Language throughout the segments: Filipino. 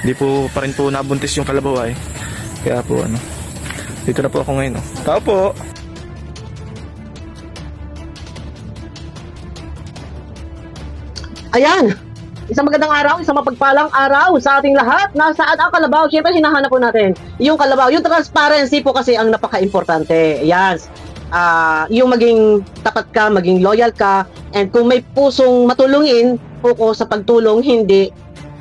Di po pa rin po nabuntis yung kalabaw ay. Kaya po ano, dito na po ako ngayon. Oh. Tao po! Ayan! Isang magandang araw, isang mapagpalang araw sa ating lahat. Nasaan ang kalabaw? Siyempre, hinahanap po natin yung kalabaw. Yung transparency po kasi ang napaka-importante. Ayan. Yung maging tapat ka, maging loyal ka, and kung may pusong matulungin po ko sa pagtulong, hindi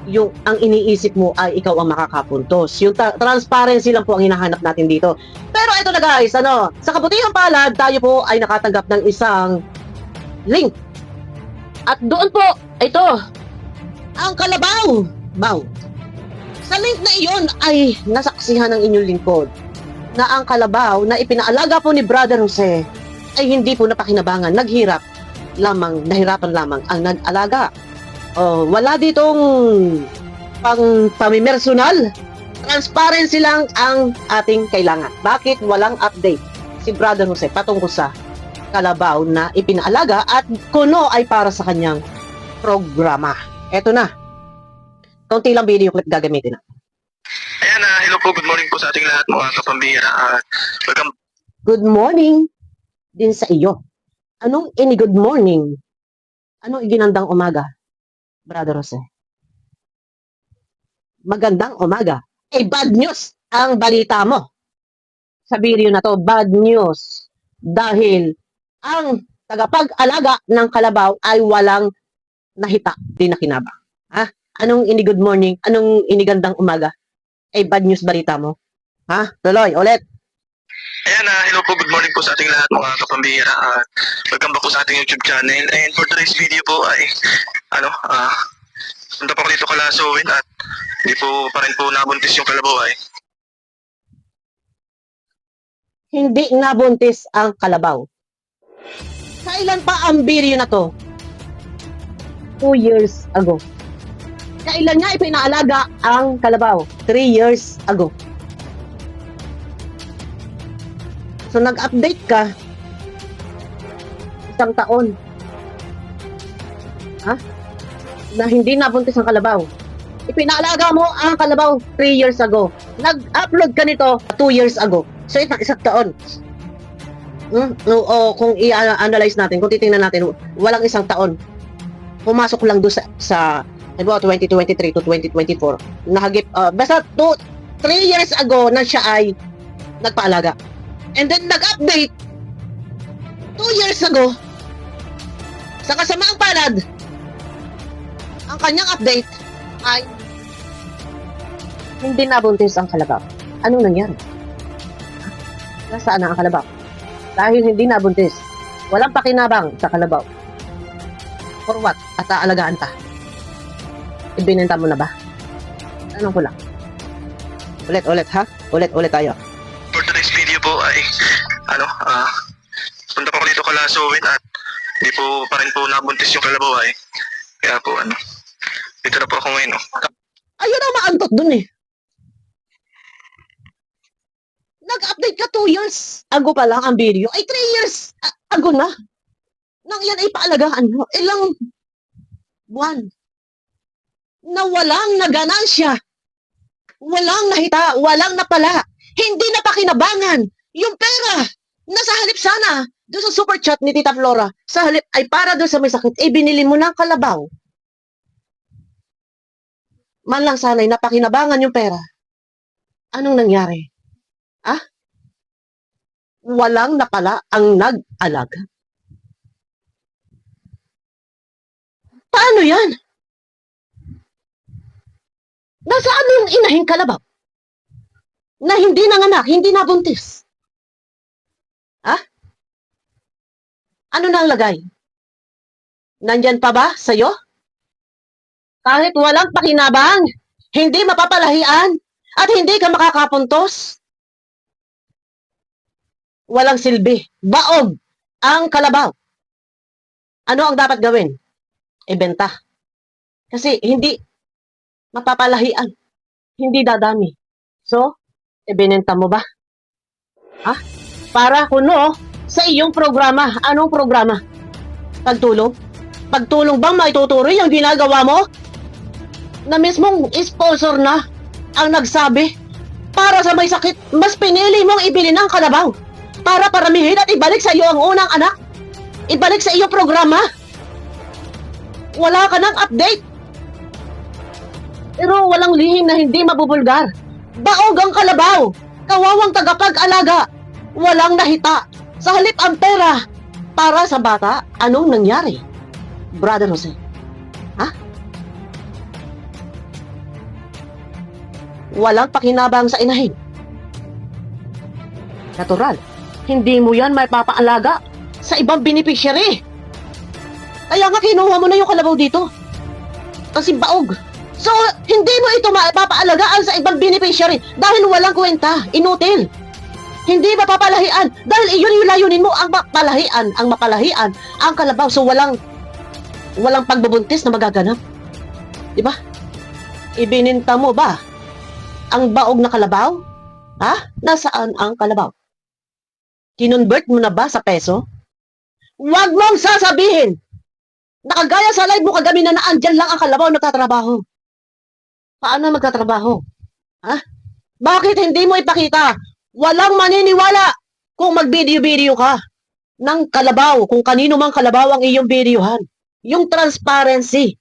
yung ang iniisip mo ay ikaw ang makakapuntos. Yung transparency lang po ang hinahanap natin dito. Pero ito na guys, sa kabutihang palad, tayo po ay nakatanggap ng isang link. At doon po, ito, ang kalabaw. Sa link na iyon ay nasaksihan ng inyong lingkod na ang kalabaw na ipinaalaga po ni Brother Jose ay hindi po napakinabangan. Nahirapan lamang ang nag-alaga. Wala ditong pamimersonal. Transparency lang ang ating kailangan. Bakit walang update si Brother Jose patungkol sa kalabaw na ipinaalaga at kuno ay para sa kanyang programa? Eto na. Kaunti lang video clip gagamitin na. Ayan, hello po, good morning po sa ating lahat mga kapambira. Welcome. Good morning din sa iyo. Anong good morning? Anong iginandang umaga, Brother Jose? Magandang umaga. Bad news ang balita mo. Sa video na to, bad news. Dahil ang tagapag-alaga ng kalabaw ay walang nahita, di nakinabang. Anong good morning? Anong inigandang umaga? Bad news balita mo. Tuloy, ulit. Ayan, hello po, good morning po sa ating lahat mga kapambira. Welcome back po sa ating YouTube channel. And for today's video po ay, punta po ko dito kalasowin at hindi po pa rin po nabuntis yung kalabaw ay. Hindi nabuntis ang kalabaw. Kailan pa ang video na to? 2 years ago. Kailan niya ipinaalaga ang kalabaw? 3 years ago. So nag-update ka 1 taon. Na hindi nabuntis ang kalabaw. Ipinaalaga mo ang kalabaw 3 years ago. Nag-upload ka nito 2 years ago. So 1 taon. Kung i-analyze natin, kung titingnan natin, walang 1 taon. Pumasok lang doon sa 2023 to 2024. Nahagip, basta 3 years ago na siya ay nagpaalaga. And then nag-update 2 years ago sa kasamaang palad. Ang kanyang update ay hindi nabuntis ang kalabaw. Anong nangyari? Nasaan na ang kalabaw? Dahil hindi nabuntis, walang pakinabang sa kalabaw. For what? At aalagaan pa. Ibinenta mo na ba? Tanong ko lang. Ulit ha? Ulit tayo. For today's video po ay, punta po ko dito kalasowin at hindi po pa rin po nabuntis yung kalabaw ay. Kaya po, dito na po ako ngayon. Ayun ang maantot dun eh. Nag-update ka 2 years ago pa lang ang video. 3 years ago na. Nang yan ay paalagaan mo. Ilang buwan na walang naganansya, walang nahita, walang napala, hindi na pakinabangan. Yung pera, nasa halip sana, doon sa super chat ni Tita Flora, sa halip ay para doon sa may sakit, binili mo ng kalabaw. Man lang sana'y napakinabangan yung pera. Anong nangyari? Walang napala ang nag-alaga. Paano yan? Nasaan yung inahing kalabaw? Na hindi nanganak, hindi nabuntis. Ano nang lagay? Nandyan pa ba sa'yo? Kahit walang pakinabang, hindi mapapalahian, at hindi ka makakapuntos. Walang silbi. Baog ang kalabaw. Ano ang dapat gawin? Ibenta. Kasi hindi mapapalahian. Hindi dadami. So, ibinenta mo ba? Para kuno sa iyong programa. Anong programa? Pagtulong? Pagtulong bang maituturo yung ginagawa mo? na mismong sponsor na ang nagsabi, para sa may sakit, mas pinili mong ibili ng kalabaw para paramihin at ibalik sa iyo ang unang anak. Ibalik sa iyo programa. Wala ka ng update. Pero walang lihim na hindi mabubulgar. Baog ang kalabaw. Kawawang tagapag-alaga. Walang nahita. Sa halip ang pera. Para sa bata, anong nangyari? Brother Jose. Ha? Walang pakinabang sa inahin. Natural. Hindi mo yan may papaalaga sa ibang beneficiary. Kaya nga kinuha mo na yung kalabaw dito. Kasi baog. So, hindi mo ito mapapaalagaan sa ibang beneficiary dahil walang kwenta, inutil. Hindi mapapalahian dahil iyon yung layunin mo, ang mapalahian, ang kalabaw. So, walang pagbubuntis na magaganap. Diba? Ibininta mo ba ang baog na kalabaw? Ha? Nasaan ang kalabaw? Kinonvert mo na ba sa peso? Huwag mong sasabihin! Nakagaya sa live mo kagabi na andyan lang ang kalabaw nagtatrabaho. Paano magtatrabaho? Ha? Bakit hindi mo ipakita? Walang maniniwala kung mag-video-video ka ng kalabaw, kung kanino mang kalabaw ang iyong videohan. Yung transparency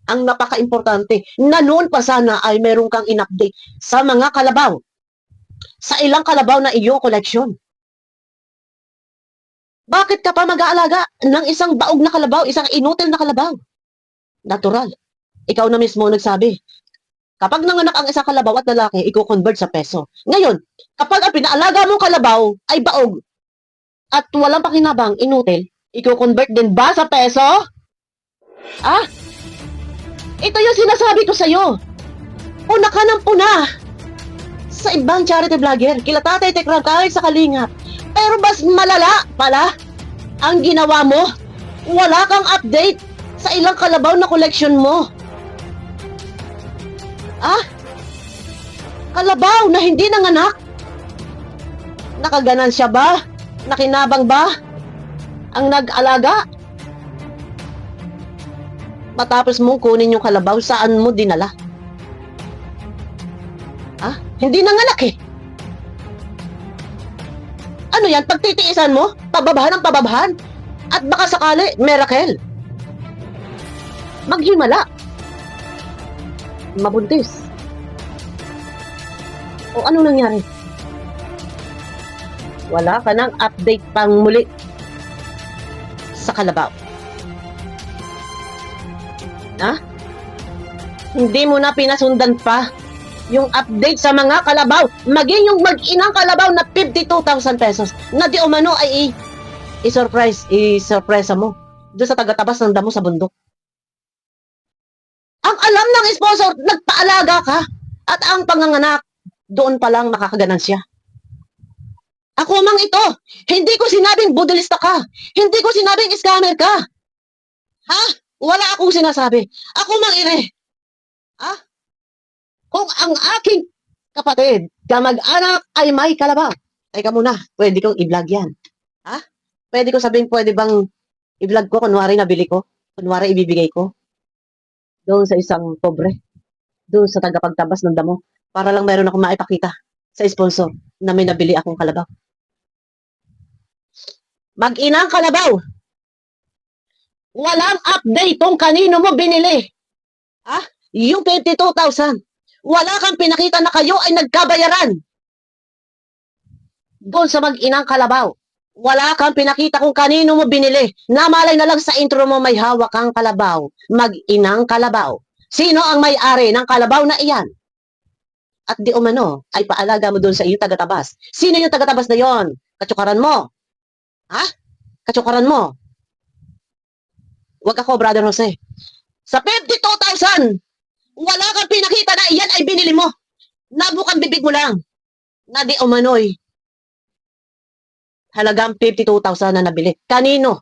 ang napaka-importante na noon pa sana ay meron kang in-update sa mga kalabaw. Sa ilang kalabaw na iyong collection. Bakit ka pa mag-aalaga ng isang baog na kalabaw, isang inutil na kalabaw? Natural. Ikaw na mismo nagsabi. Kapag nanganak ang isang kalabaw at lalaki, i-convert sa peso. Ngayon, kapag ang pinaalaga mong kalabaw ay baog at walang pakinabang, inutil, i-convert din ba sa peso? Ah? Ito yung sinasabi ko sa'yo. Puna ka ng puna sa ibang charity vlogger, kila Tatay Tekram, kahit sa Kalingap. Pero mas malala pala ang ginawa mo. Wala kang update sa ilang kalabaw na collection mo. Ah? Kalabaw na hindi nanganak? Nakaganansya ba? Nakinabang ba ang nag-alaga? Matapos mong kunin yung kalabaw, saan mo dinala? Ah? Hindi nanganak eh. Ano yan? Pagtitiisan mo? Pababahan ang pababahan? At baka sakali, miracle. Maghimala. Mabuntis. O ano nangyari? Wala ka ng update pang muli sa kalabaw. Ha? Hindi mo na pinasundan pa yung update sa mga kalabaw. Maging yung mag-inang kalabaw na 52,000 pesos na di umano ay i-surprise mo doon sa tagatabas ng damo sa bundok. Ang alam ng sponsor, nagpaalaga ka at ang panganganak, doon pa lang makakaganansya. Ako mang ito, hindi ko sinabing budolista ka. Hindi ko sinabing scammer ka. Ha? Wala akong sinasabi. Ako mang ire. Ha? Kung ang aking kapatid, kamag-anak ay may kalabaw, ay ka muna, pwede kong i-vlog yan. Ha? Pwede ko sabihin, pwede bang i-vlog ko, kunwari nabili ko, kunwari ibibigay ko, doon sa isang pobre, doon sa tagapagtabas ng damo, para lang meron akong maipakita sa sponsor na may nabili akong kalabaw. Mag-inang kalabaw. Walang update kung kanino mo binili. Ha? Yung 52,000. Wala kang pinakita na kayo ay nagkabayaran. Doon sa mag-inang kalabaw. Wala kang pinakita kung kanino mo binili. Namalay na lang sa intro mo may hawak kang kalabaw. Mag-inang kalabaw. Sino ang may-ari ng kalabaw na iyan? At di umano, ay paalaga mo doon sa iyong tagatabas. Sino yung tagatabas na yon? Katsukaran mo. Ha? Katsukaran mo. Huwag ako, Brother Jose. Sa 52,000, wala kang pinakita na iyan ay binili mo. Nabukang bibig mo lang. Na di umano'y halagang 52,000 na nabili. Kanino?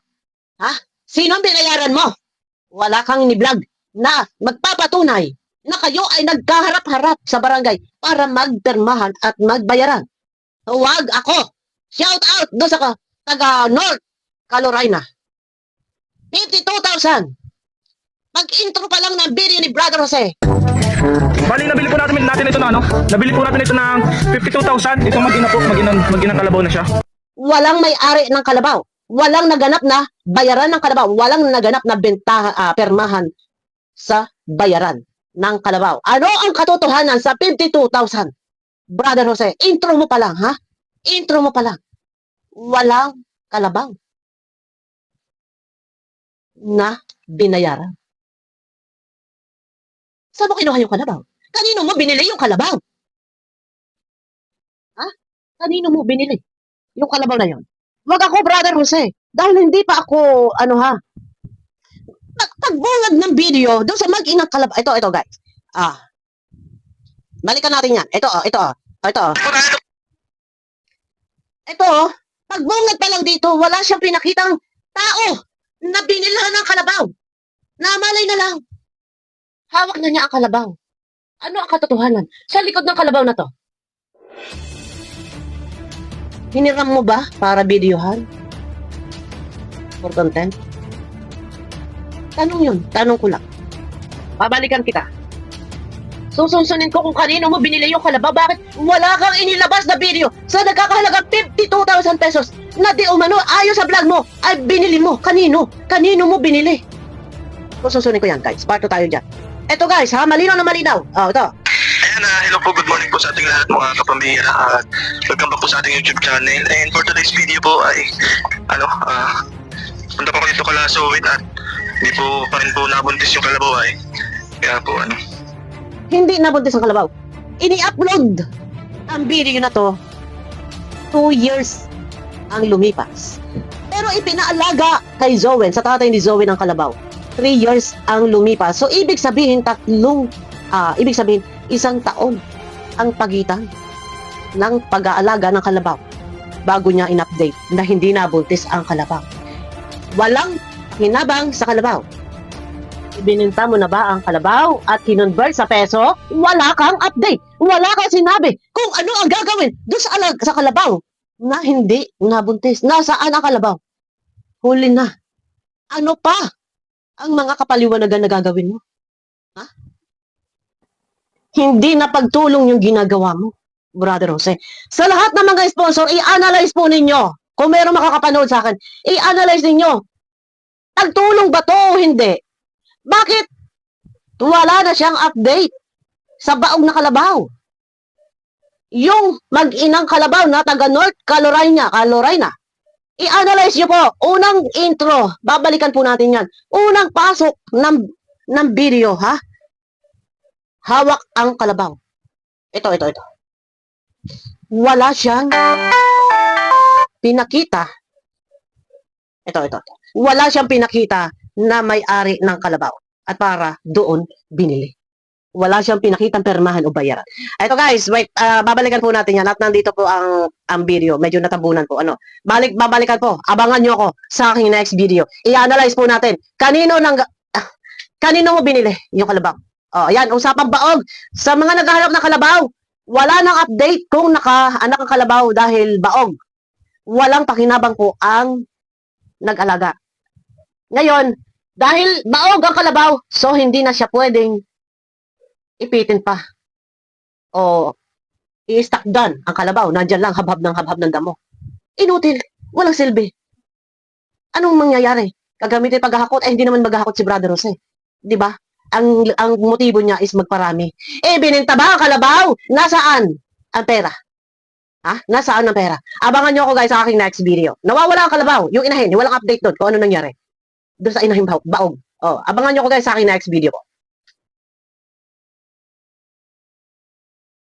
Ha? Sino ang binayaran mo? Wala kang ni-vlog na magpapatunay na kayo ay nagkaharap-harap sa barangay para magpirmahan at magbayaran. Huwag ako. Shout out doon sa taga North Carolina. 52,000. Pag-intro pa lang ng video ni Brother Jose, Bali, nabili po natin ito na ano? Nabili po natin ito ng 52,000. Ito mag-ina po, mag-inang kalabaw na siya. Walang may-ari ng kalabaw. Walang naganap na bayaran ng kalabaw. Walang naganap na permahan sa bayaran ng kalabaw. Ano ang katotohanan sa 52,000? Brother Jose, intro mo pa lang, ha? Intro mo pa lang. Walang kalabaw na binayaran. Saan mo kinuha yung kalabaw? Kanino mo binili yung kalabaw? Ha? Kanino mo binili yung kalabaw na yon? Wag ako, Brother Jose. Dahil hindi pa ako, pagbungad ng video doon sa mag-inang kalabaw. Ito, guys. Balikan natin yan. Ito. Ito, pagbungad pa lang dito, wala siyang pinakitang tao na binilhan ng kalabaw. Namalay na lang. Hawak na niya ang kalabaw. Ano ang katotohanan sa likod ng kalabaw na to? Hiniram mo ba para videohan? For content? Tanong yun. Tanong ko lang. Babalikan kita. Susunsunin ko kung kanino mo binili yung kalabaw. Bakit wala kang inilabas na video sa nagkakahalaga 52,000 pesos na di umano ayon sa vlog mo ay binili mo? Kanino? Kanino mo binili? Susunsunin ko yan, guys. Parto tayo dyan. Eto, guys, ha? Malinaw na malinaw. Ito. Ayan, hello po, good morning po sa ating lahat mga kapambihira at welcome back po sa ating YouTube channel. And for today's video po ay punta po ko dito kala Sowit at hindi po pa rin po nabuntis yung kalabaw ay kaya po Hindi nabuntis ang kalabaw. Ini-upload ang video na to 2 years ang lumipas. Pero ipinaalaga kay Zoe, sa tatay ni Zoe ng kalabaw. 3 years ang lumipas. So, ibig sabihin, isang taon ang pagitan ng pag-aalaga ng kalabaw bago niya in-update na hindi nabuntis ang kalabaw. Walang hinabang sa kalabaw. Ibininta mo na ba ang kalabaw at kinonvert sa peso? Wala kang update. Wala kang sinabi kung ano ang gagawin doon sa kalabaw na hindi nabuntis. Nasaan ang kalabaw? Huli na. Ano pa ang mga kapaliwanagan na gagawin mo? Ha? Hindi na pagtulong yung ginagawa mo, Brother Jose. Sa lahat ng mga sponsor, i-analyze po ninyo. Kung mayroong makakapanood sa akin, i-analyze ninyo. Pagtulong ba to o hindi? Bakit wala na siyang update sa baog na kalabaw? Yung mag-inang kalabaw na taga North Carolina, i-analyze nyo po. Unang intro, babalikan po natin yan. Unang pasok ng video, ha? Hawak ang kalabaw. Ito. Wala siyang pinakita. Ito. Wala siyang pinakita na may-ari ng kalabaw. At para doon binili. Wala siyang pinakitang permahan o bayaran. Ito, guys, wait, babalikan po natin yan. At nandito po ang video. Medyo natabunan po. Babalikan po. Abangan nyo ako sa aking next video. I-analyze po natin. Kanino mo binili yung kalabaw? Ayan, usapang baog. Sa mga naghahanap ng kalabaw, wala nang update kung nakaanak ang kalabaw dahil baog. Walang pakinabang po ang nag-alaga. Ngayon, dahil baog ang kalabaw, so hindi na siya pwedeng ipitin pa. O i-stack down ang kalabaw. Nandyan lang habhab ng damo. Inutil. Walang silbi. Anong mangyayari? Gagamitin paghahakot? Hindi naman maghahakot si Brother Jose. Di ba? Ang motibo niya is magparami. Bininta ba ang kalabaw? Nasaan ang pera? Ha? Nasaan ang pera? Abangan nyo ako, guys, sa aking next video. Nawawala ang kalabaw. Yung inahin, walang update doon kung ano nangyari. Doon sa inahin baog. Abangan nyo ako, guys, sa aking next video po.